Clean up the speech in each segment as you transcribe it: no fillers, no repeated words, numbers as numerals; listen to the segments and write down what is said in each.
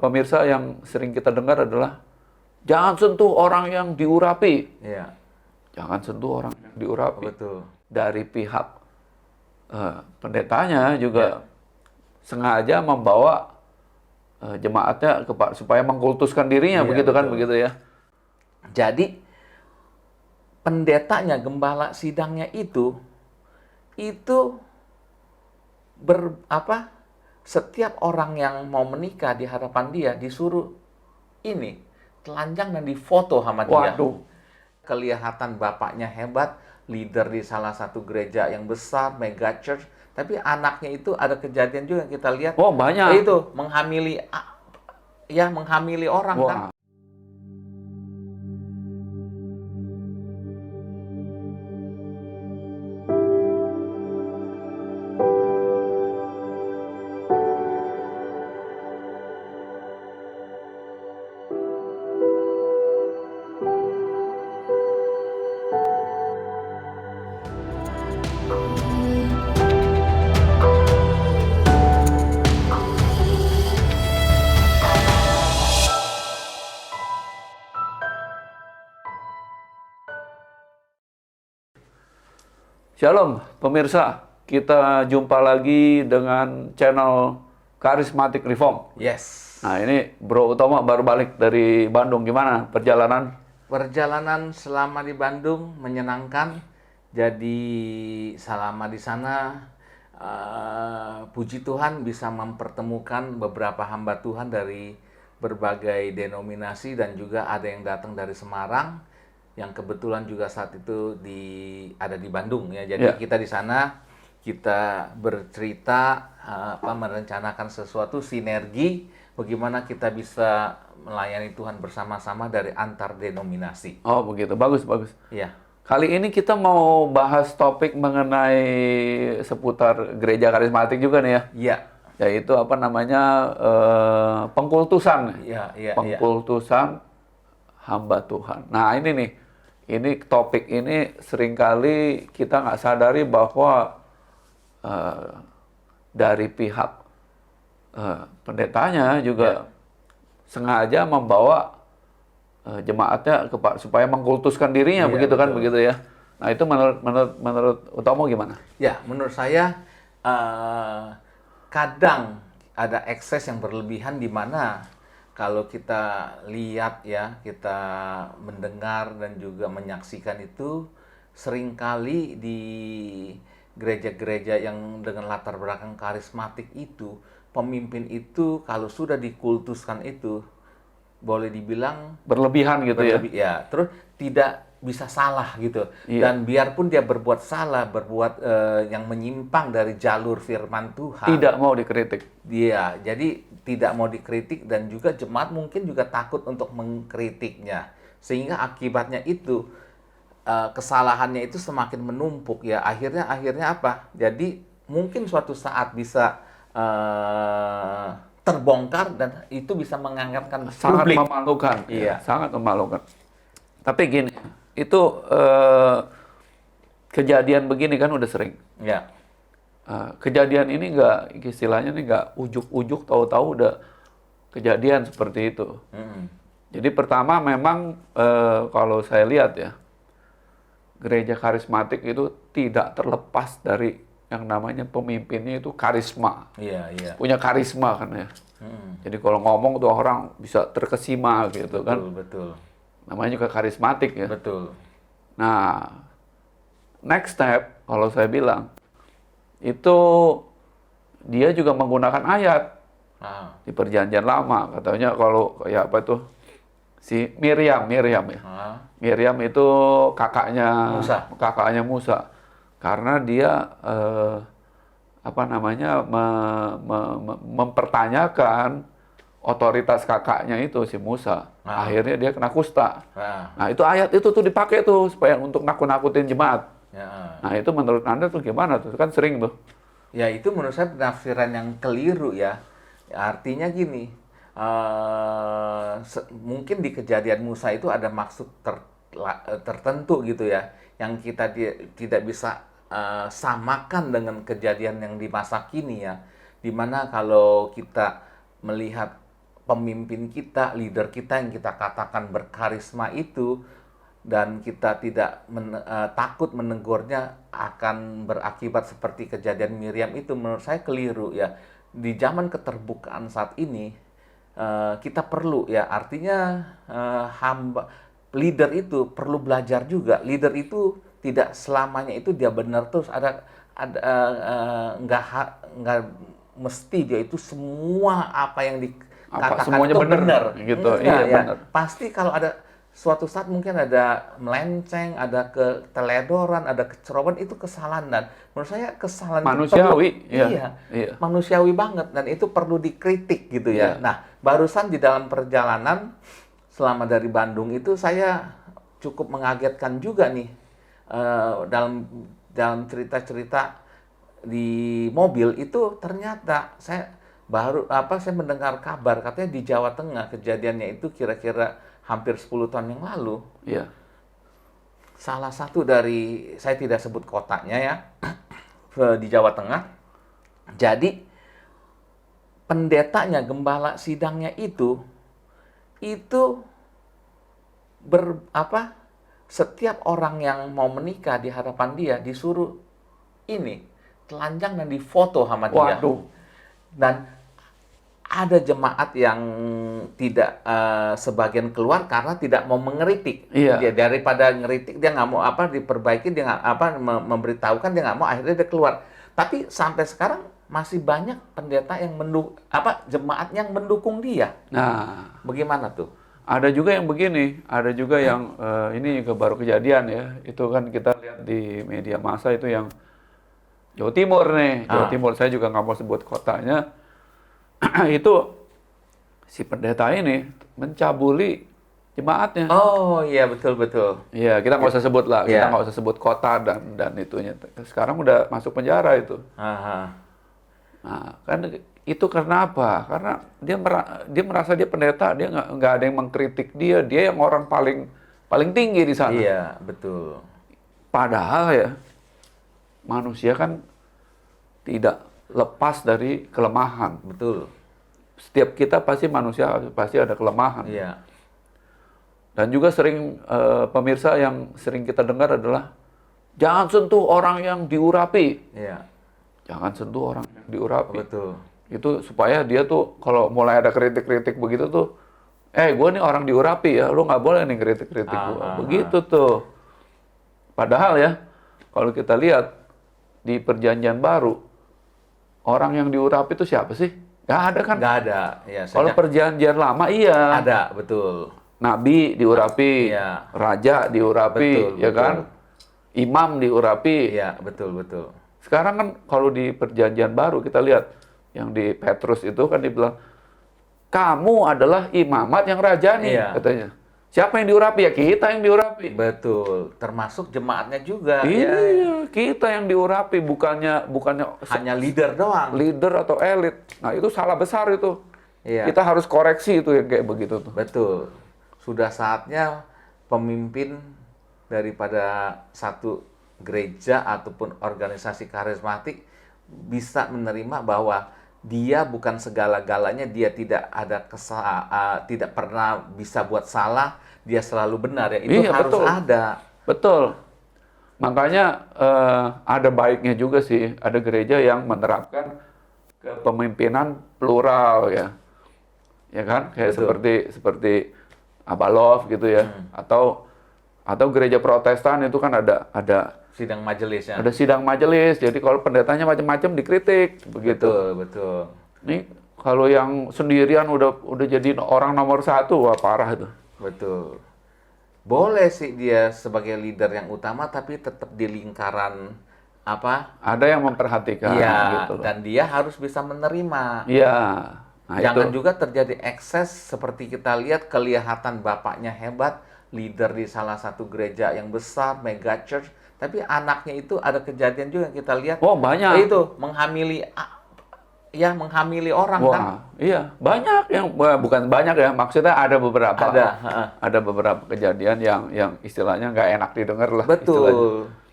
Pemirsa, yang sering kita dengar adalah jangan sentuh orang yang diurapi. Iya, Jangan sentuh orang yang diurapi. betul. Dari pihak pendetanya juga Ya. sengaja membawa jemaatnya supaya mengkultuskan dirinya, Iya, begitu kan, betul. begitu ya. Jadi pendetanya, gembala sidangnya itu setiap orang yang mau menikah di hadapan dia disuruh ini telanjang dan difoto sama dia. Waduh, Kelihatan bapaknya hebat, leader di salah satu gereja yang besar, mega church, tapi anaknya itu ada kejadian juga yang kita lihat. oh banyak. Itu menghamili orang kan. Wah, Shalom pemirsa, kita jumpa lagi dengan channel Karismatik Reform. Yes. Nah, ini Bro Utomo baru balik dari Bandung. Gimana perjalanan? Perjalanan selama di Bandung menyenangkan. Jadi selama di sana, puji Tuhan bisa mempertemukan beberapa hamba Tuhan dari berbagai denominasi dan juga ada yang datang dari Semarang yang kebetulan juga saat itu ada di Bandung ya. Jadi Ya. kita di sana kita bercerita merencanakan sesuatu sinergi bagaimana kita bisa melayani Tuhan bersama-sama dari antar denominasi. Oh begitu, bagus, bagus. Iya. Kali ini kita mau bahas topik mengenai seputar gereja karismatik juga nih ya. Iya. Yaitu apa namanya, pengkultusan. Iya, iya, iya. Pengkultusan hamba Tuhan. Nah ini nih, ini topik ini seringkali kita nggak sadari bahwa dari pihak pendetanya juga sengaja membawa jemaatnya supaya mengkultuskan dirinya, Iya, begitu kan, betul. begitu ya. Nah itu menurut Utomo gimana? Ya, menurut saya kadang ada ekses yang berlebihan di mana kalau kita lihat ya, kita mendengar dan juga menyaksikan itu seringkali di gereja-gereja yang dengan latar belakang karismatik itu, pemimpin itu kalau sudah dikultuskan itu boleh dibilang Berlebihan gitu ya? ya, terus tidak bisa salah gitu. Iya. Dan biarpun dia berbuat salah, berbuat yang menyimpang dari jalur firman Tuhan, Tidak mau dikritik. dia jadi tidak mau dikritik dan juga jemaat mungkin juga takut untuk mengkritiknya. Sehingga akibatnya itu kesalahannya itu semakin menumpuk ya. Akhirnya apa? Jadi mungkin suatu saat bisa terbongkar dan itu bisa mengangkatkan Sangat publik. memalukan. Iya. Sangat memalukan. Tapi gini, itu kejadian begini kan udah sering. Ya. Kejadian ini nggak, istilahnya nih nggak ujuk-ujuk tahu-tahu udah kejadian seperti itu. Jadi pertama memang kalau saya lihat ya, gereja karismatik itu tidak terlepas dari yang namanya pemimpinnya itu karisma. Iya, iya. Punya karisma kan ya. Jadi kalau ngomong tuh orang bisa terkesima gitu kan. Betul, betul. Namanya juga karismatik ya. Betul. Nah, next step kalau saya bilang itu dia juga menggunakan ayat di Perjanjian Lama. Katanya kalau kayak apa tuh, si Miriam ya. Miriam itu kakaknya Musa. Karena dia mempertanyakan otoritas kakaknya itu si Musa. Akhirnya dia kena kusta. Nah, itu ayat itu tuh dipakai tuh supaya untuk nakut-nakutin jemaat. Nah, itu menurut Anda tuh gimana tuh? Kan sering tuh. Ya, itu menurut saya penafsiran yang keliru ya. Artinya gini, mungkin di kejadian Musa itu ada maksud tertentu gitu ya, yang kita tidak bisa samakan dengan kejadian yang di masa kini ya. Dimana kalau kita melihat pemimpin kita, leader kita yang kita katakan berkarisma itu, dan kita tidak takut menegurnya akan berakibat seperti kejadian Miriam itu, menurut saya keliru ya. Di zaman keterbukaan saat ini, kita perlu ya, artinya leader itu perlu belajar juga. Leader itu tidak selamanya itu dia benar terus, nggak mesti dia itu semua apa yang dikatakan semuanya itu benar gitu. Iya, ya. benar. Pasti kalau ada suatu saat mungkin ada melenceng, ada keteledoran, ada kecerobohan, itu kesalahan, dan menurut saya kesalahan itu Manusiawi, perlu, iya. manusiawi banget, dan itu perlu dikritik gitu ya. Iya. Nah, barusan di dalam perjalanan selama dari Bandung itu saya cukup mengagetkan juga nih, dalam cerita-cerita di mobil itu, ternyata saya mendengar kabar katanya di Jawa Tengah kejadiannya itu kira-kira hampir 10 tahun yang lalu. Iya. Salah satu dari, saya tidak sebut kotanya ya, di Jawa Tengah. Jadi pendetanya, gembala sidangnya itu setiap orang yang mau menikah di hadapan dia disuruh telanjang dan difoto sama dia. Waduh. Dan ada jemaat yang tidak, sebagian keluar karena tidak mau mengeritik. Iya. Dia daripada ngeritik, dia nggak mau diperbaiki, dia nggak memberitahukan, dia nggak mau, akhirnya dia keluar. Tapi sampai sekarang masih banyak pendeta yang jemaat yang mendukung dia. Nah, Bagaimana tuh? ada juga yang begini, ada juga yang ini juga baru kejadian ya. Itu kan kita lihat di media massa itu yang Jawa Timur nih. Jawa Timur, saya juga nggak mau sebut kotanya. Itu si pendeta ini mencabuli jemaatnya. Oh iya, betul-betul. Iya, kita nggak usah sebut lah, kita Iya. nggak usah sebut kota dan itunya. Sekarang udah masuk penjara itu. Aha. Nah, kan itu karena apa? Karena dia merasa dia pendeta, dia nggak ada yang mengkritik dia yang orang paling tinggi di sana. Iya, betul. Padahal ya manusia kan tidak lepas dari kelemahan. Betul. Setiap kita manusia pasti ada kelemahan. Iya. Dan juga sering pemirsa yang sering kita dengar adalah jangan sentuh orang yang diurapi. Iya. Jangan sentuh orang yang diurapi. Betul. Itu supaya dia tuh kalau mulai ada kritik-kritik begitu tuh, gue nih orang diurapi ya, lu nggak boleh nih kritik-kritik gua. Begitu tuh. Padahal ya, kalau kita lihat di Perjanjian Baru, orang yang diurapi itu siapa sih? Nggak ada kan? Nggak ada. Ya, Kalau Perjanjian Lama iya. ada, betul. Nabi diurapi, Iya. raja diurapi, Betul, ya betul. kan? Imam diurapi. Iya, betul. Sekarang kan kalau di Perjanjian Baru kita lihat yang di Petrus itu kan dibilang kamu adalah imamat yang rajani, Iya. katanya. Siapa yang diurapi? Ya kita yang diurapi. Betul. Termasuk jemaatnya juga. Iya, Ya. kita yang diurapi, bukannya Hanya leader doang. leader atau elit. Nah, itu salah besar itu. Iya. Kita harus koreksi itu yang kayak begitu tuh. Betul. Sudah saatnya pemimpin daripada satu gereja ataupun organisasi karismatik bisa menerima bahwa dia bukan segala-galanya, dia tidak ada tidak pernah bisa buat salah, dia selalu benar ya. Itu Iya, harus betul. ada. Betul. Makanya ada baiknya juga sih, ada gereja yang menerapkan kepemimpinan plural ya. Ya kan? Kayak Betul. seperti Abalov gitu ya. Atau gereja Protestan itu kan ada Sidang majelis ya. ada sidang majelis. Jadi kalau pendetanya macam-macam dikritik begitu. Betul. Ini kalau yang sendirian udah jadi orang nomor 1, wah parah itu. Betul. Boleh sih dia sebagai leader yang utama, tapi tetap di lingkaran Ada yang memperhatikan Iya, gitu loh. dan dia harus bisa menerima. Iya. Nah, Jangan itu. juga terjadi ekses seperti kita lihat, kelihatan bapaknya hebat, leader di salah satu gereja yang besar, mega church, tapi anaknya itu ada kejadian juga yang kita lihat. Oh, banyak. Itu menghamili orang kan. Wah, iya, banyak yang bukan banyak ya, maksudnya ada beberapa. Ada, heeh. Ada beberapa kejadian yang istilahnya nggak enak didengar lah. Betul. Istilahnya.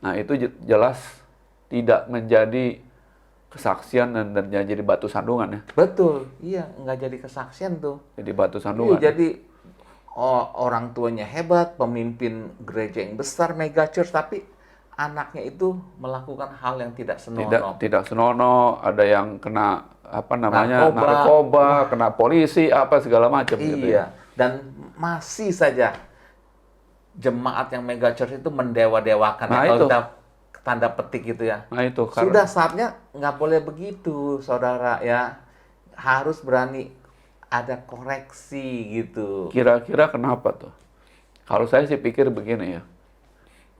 Nah, itu jelas tidak menjadi kesaksian dan jadi batu sandungan ya. Betul, iya, nggak jadi kesaksian tuh. Jadi batu Iya, sandungan. jadi orang tuanya hebat, pemimpin gereja yang besar, mega church, tapi anaknya itu melakukan hal yang tidak senonoh. Tidak senonoh, ada yang kena apa namanya Narkoba. narkoba, kena polisi, apa segala macam gitu ya. Iya, dan masih saja jemaat yang mega church itu mendewa-dewakan. Nah, Ya, kalau itu. kita tanda petik gitu ya. Nah itu Sudah saatnya nggak boleh begitu, saudara ya. Harus berani ada koreksi gitu. kira-kira kenapa tuh? Kalau saya sih pikir begini ya.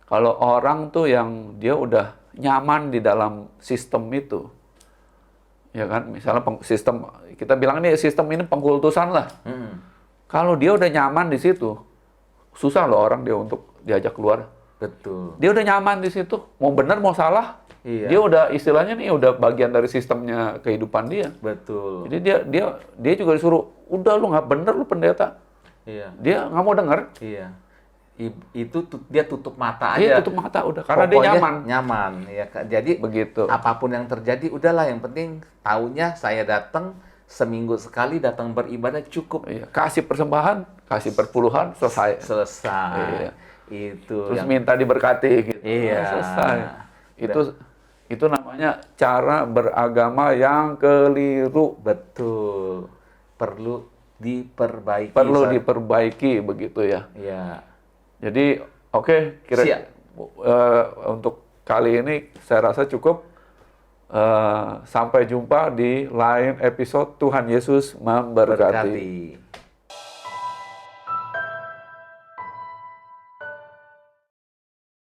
Kalau orang tuh yang dia udah nyaman di dalam sistem itu, ya kan, misalnya sistem, kita bilang ini sistem ini pengkultusan lah. Mm, Kalau dia udah nyaman di situ, susah loh orang dia untuk diajak keluar. betul. Dia udah nyaman di situ, mau benar mau salah, Iya. dia udah istilahnya nih udah bagian dari sistemnya kehidupan dia. Betul. Jadi dia juga disuruh, udah lu nggak bener lu pendeta. Iya. Dia nggak mau denger. Iya. Itu dia tutup mata Dia aja. tutup mata udah karena dia Pokoknya nyaman. Nyaman, ya Kak. Jadi Begitu. apapun yang terjadi, udahlah, yang penting taunya saya datang seminggu sekali, datang beribadah cukup. Iya, kasih persembahan, kasih perpuluhan, selesai. Selesai. Iya. Itu Terus yang minta diberkati gitu. Iya. Nah, selesai. Itu namanya cara beragama yang keliru. betul. Perlu diperbaiki. Perlu diperbaiki begitu ya. Iya. Jadi oke, Siap. untuk kali ini saya rasa cukup. Sampai jumpa di lain episode. Tuhan Yesus memberkati. Berkati.